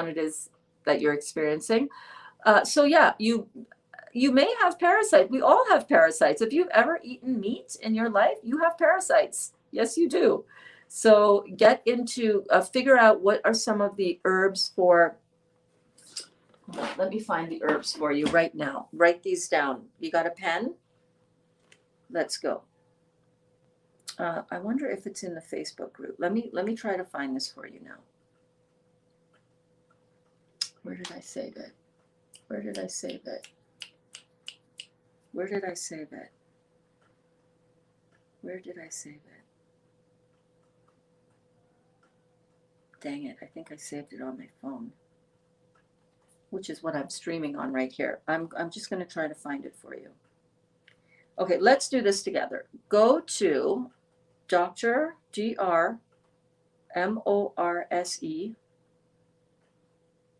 A: it is that you're experiencing. So yeah, you may have parasites. We all have parasites. If you've ever eaten meat in your life, you have parasites. Yes, you do. So get into figure out what are some of the herbs for. Let me find the herbs for you right now. Write these down. You got a pen? Let's go. I wonder if it's in the Facebook group. Let me try to find this for you now. Where did I save it? Where did I save it? Where did I save it? Where did I save it? Dang it, I think I saved it on my phone, which is what I'm streaming on right here. I'm just going to try to find it for you. Okay, let's do this together. Go to Dr. D-R-M-O-R-S-E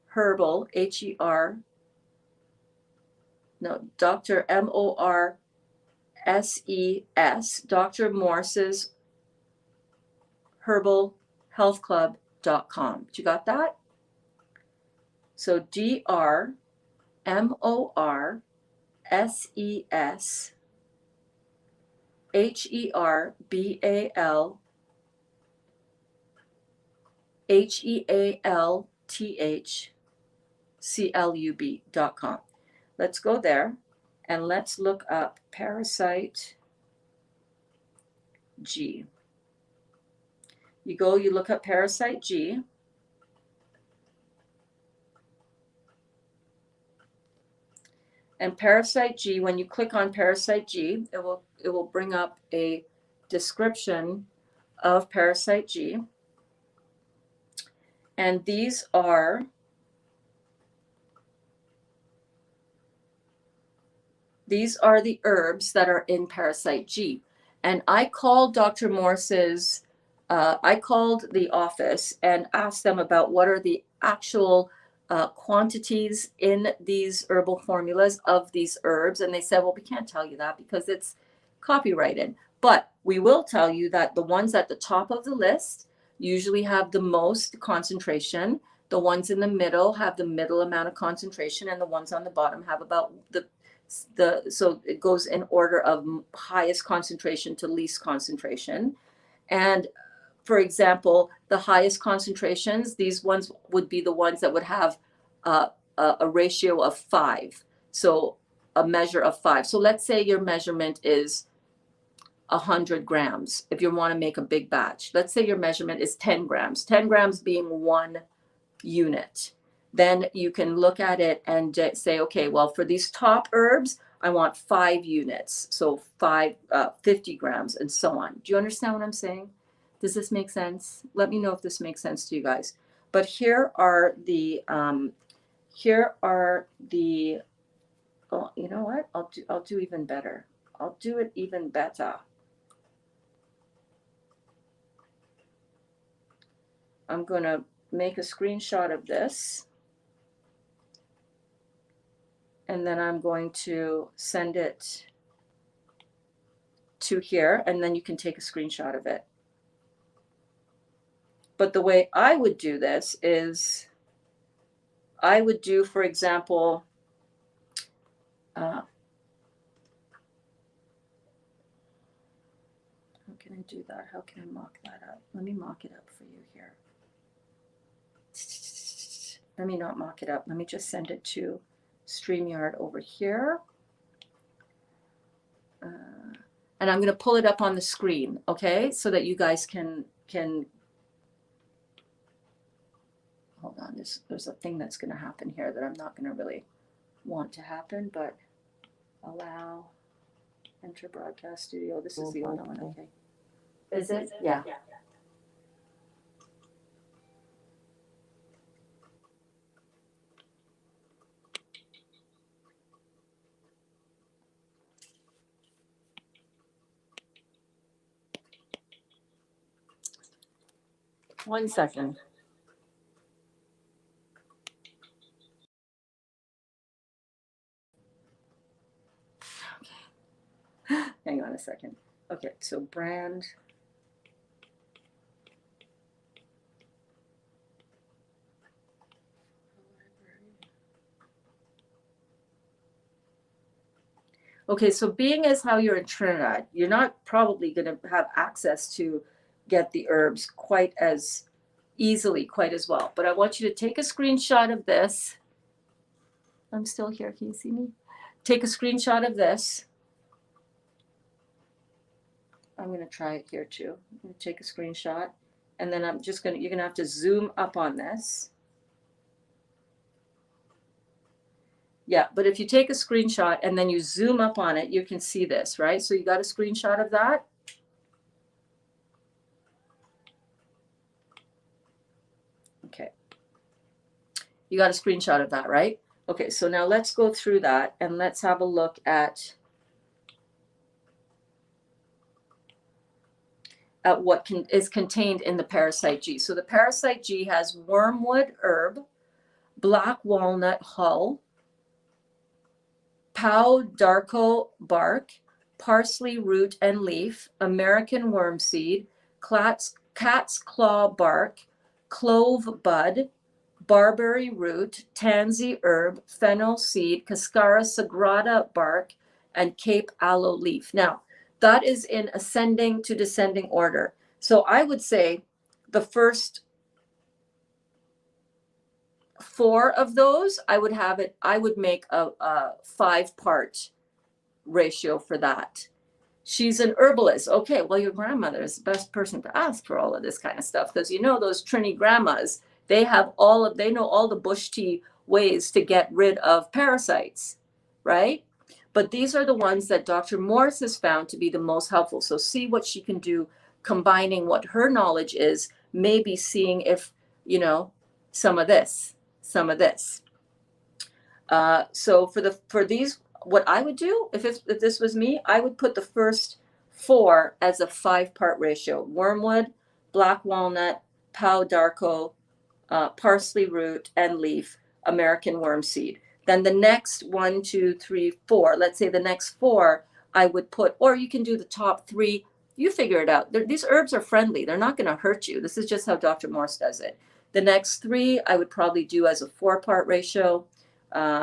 A: Herbal, H-E-R, no, Dr. M-O-R-S-E-S, Dr. Morse's Herbal Health Club.com. You got that? So Dr. MORSEHEALTHCLUB.com. Let's go there and let's look up parasite G. You look up parasite G. And parasite G, when you click on parasite G, it will bring up a description of parasite G. And these are the herbs that are in parasite G. And I called Dr. Morse's, I called the office and asked them about what are the actual quantities in these herbal formulas of these herbs. And they said, well, we can't tell you that because it's copyrighted. But we will tell you that the ones at the top of the list usually have the most concentration. The ones in the middle have the middle amount of concentration, and the ones on the bottom have about so it goes in order of highest concentration to least concentration. And for example, the highest concentrations, these ones would be the ones that would have a ratio of 5. So a measure of 5. So let's say your measurement is 100 grams. If you want to make a big batch, let's say your measurement is 10 grams, 10 grams being 1 unit. Then you can look at it and say, okay, well, for these top herbs, I want 5 units. So 50 grams and so on. Do you understand what I'm saying? Does this make sense? Let me know if this makes sense to you guys. But here are the, oh, you know what? I'll do even better. I'll do it even better. I'm going to make a screenshot of this. And then I'm going to send it to here, and then you can take a screenshot of it. But the way I would do this is I would do, for example, how can I do that? How can I mock that up? Let me mock it up for you here. Let me not mock it up. Let me just send it to StreamYard over here. And I'm going to pull it up on the screen, okay? So that you guys can hold on. There's a thing that's going to happen here that I'm not going to really want to happen, but allow, enter broadcast studio. This is the other one, okay. Is it? Yeah. One second. Okay. Hang on a second. Okay, so brand. Okay, so being as how you're in Trinidad, you're not probably going to have access to get the herbs quite as easily, quite as well. But I want you to take a screenshot of this. I'm still here. Can you see me? Take a screenshot of this. I'm going to try it here too. I'm going to take a screenshot, and then you're going to have to zoom up on this. Yeah, but if you take a screenshot and then you zoom up on it, you can see this, right? So you got a screenshot of that. Okay. You got a screenshot of that, right? Okay, so now let's go through that and let's have a look at what is contained in the parasite G. So the parasite G has wormwood herb, black walnut hull, pau d'arco bark, parsley root and leaf, American worm seed, cat's claw bark, clove bud, barberry root, tansy herb, fennel seed, cascara sagrada bark, and Cape aloe leaf. Now, that is in ascending to descending order. So I would say the first 4 of those, I would make a 5-part ratio for that. She's an herbalist. Okay, well, your grandmother is the best person to ask for all of this kind of stuff, because those Trini grandmas, they know all the bush tea ways to get rid of parasites, right? But these are the ones that Dr. Morse has found to be the most helpful. So see what she can do, combining what her knowledge is, maybe seeing if, some of this. So for these, what I would do if this was me, I would put the first 4 as a 5-part ratio: wormwood, black walnut, pau d'arco, parsley root and leaf, American worm seed. Then the next 1, 2, 3, 4, let's say the next 4, I would put, or you can do the top 3. You figure it out. These herbs are friendly. They're not going to hurt you. This is just how Dr. Morse does it. The next 3, I would probably do as a 4-part ratio.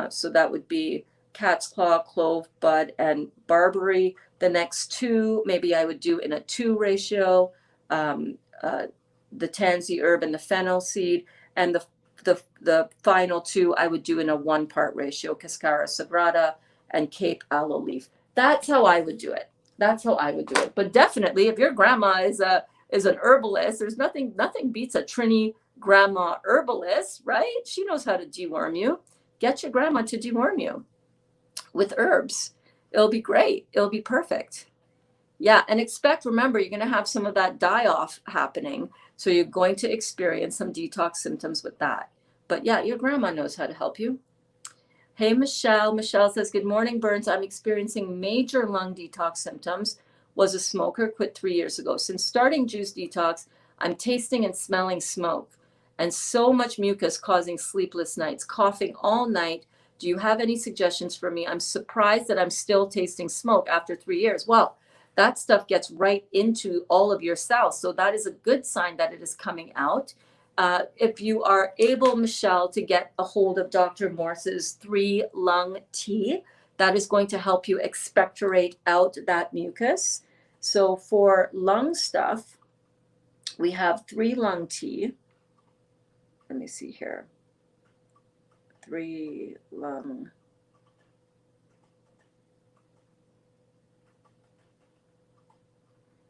A: So that would be cat's claw, clove, bud, and barberry. The next 2, maybe I would do in a 2 ratio, the tansy herb and the fennel seed. And the final 2, I would do in a 1-part ratio, cascara sagrada and Cape aloe leaf. That's how I would do it. But definitely, if your grandma is an herbalist, there's nothing beats a Trini grandma herbalist, right? She knows how to deworm you. Get your grandma to deworm you with herbs. It'll be great. It'll be perfect. Yeah, and remember, you're going to have some of that die-off happening. So you're going to experience some detox symptoms with that. But yeah, your grandma knows how to help you. Hey, Michelle. Michelle says, good morning, Berns. I'm experiencing major lung detox symptoms. Was a smoker, quit 3 years ago. Since starting Juice Detox, I'm tasting and smelling smoke and so much mucus causing sleepless nights, coughing all night. Do you have any suggestions for me? I'm surprised that I'm still tasting smoke after 3 years. Well, that stuff gets right into all of your cells. So that is a good sign that it is coming out. If you are able, Michelle, to get a hold of Dr. Morse's 3 lung tea, that is going to help you expectorate out that mucus. So for lung stuff, we have 3 lung tea. Let me see here. 3 lung.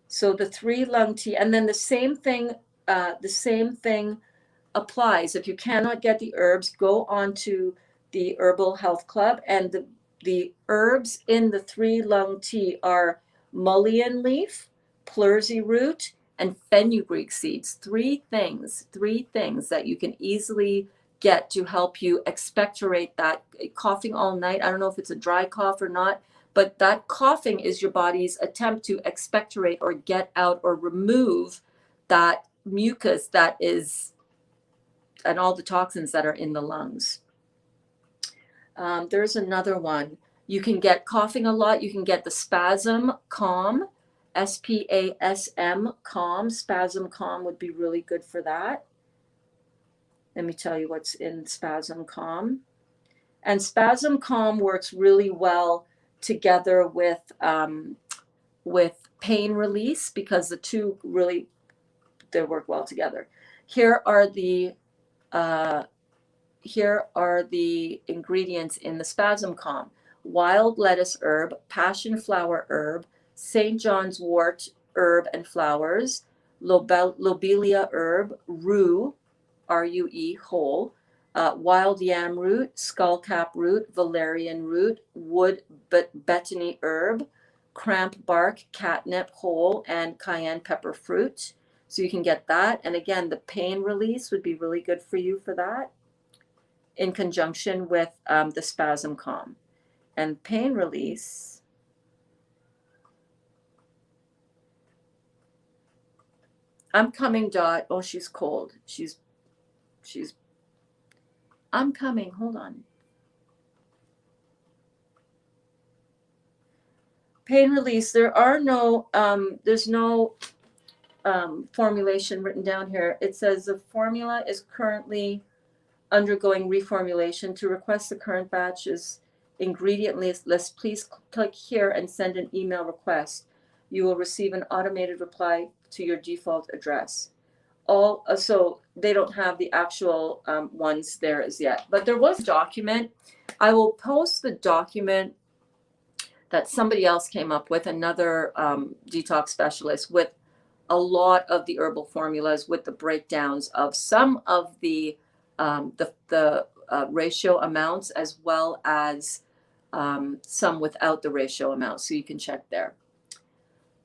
A: So the 3 lung tea, and then the same thing applies. If you cannot get the herbs, go on to the Herbal Health Club, and the herbs in the 3 lung tea are mullein leaf, pleursy root, and fenugreek seeds. 3 things that you can easily get to help you expectorate that coughing all night. I don't know if it's a dry cough or not, but that coughing is your body's attempt to expectorate or get out or remove that mucus that is, and all the toxins that are in the lungs. There's another one. You can get coughing a lot. You can get the Spasm Calm, SPASM Calm. Spasm Calm would be really good for that. Let me tell you what's in Spasm Calm. And Spasm Calm works really well together with pain release, because the 2 really, they work well together. Here are the ingredients in the Spasm Calm: wild lettuce herb, passion flower herb, St. John's wort herb and flowers, lobelia herb, rue, R-U-E, whole, wild yam root, skullcap root, valerian root, wood betony herb, cramp bark, catnip whole, and cayenne pepper fruit. So you can get that. And again, the pain release would be really good for you for that, in conjunction with the Spasm Calm. And pain release, I'm coming, Dot. Oh, she's cold. I'm coming. Hold on. Pain release. There's no formulation written down here. It says the formula is currently undergoing reformulation. To request the current batch's ingredient list, please click here and send an email request. You will receive an automated reply to your default address. So they don't have the actual ones there as yet, but there was a document. I will post the document that somebody else came up with, another detox specialist, with a lot of the herbal formulas, with the breakdowns of some of the ratio amounts, as well as some without the ratio amounts. So you can check there.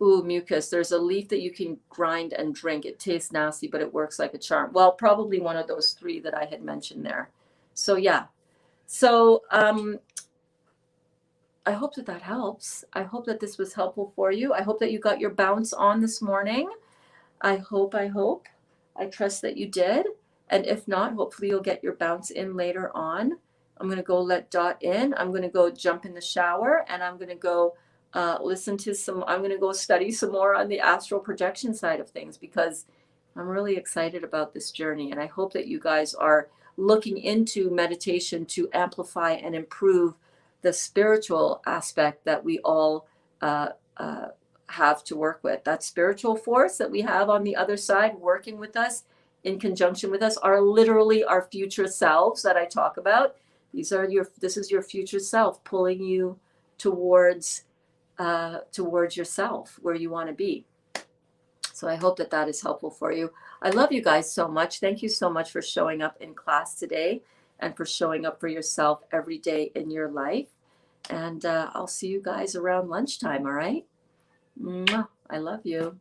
A: Ooh, mucus. There's a leaf that you can grind and drink. It tastes nasty, but it works like a charm. Well, probably one of those 3 that I had mentioned there. So yeah. So I hope that helps. I hope that this was helpful for you. I hope that you got your bounce on this morning. I hope. I trust that you did. And if not, hopefully you'll get your bounce in later on. I'm going to go let Dot in. I'm going to go jump in the shower, and I'm going to go I'm going to go study some more on the astral projection side of things, because I'm really excited about this journey. And I hope that you guys are looking into meditation to amplify and improve the spiritual aspect that we all have to work with. That spiritual force that we have on the other side working with us, in conjunction with us, are literally our future selves that I talk about. This is your future self pulling you towards yourself, where you want to be. So I hope that is helpful for you. I love you guys so much. Thank you so much for showing up in class today, and for showing up for yourself every day in your life. And I'll see you guys around lunchtime, all right? Mwah. I love you.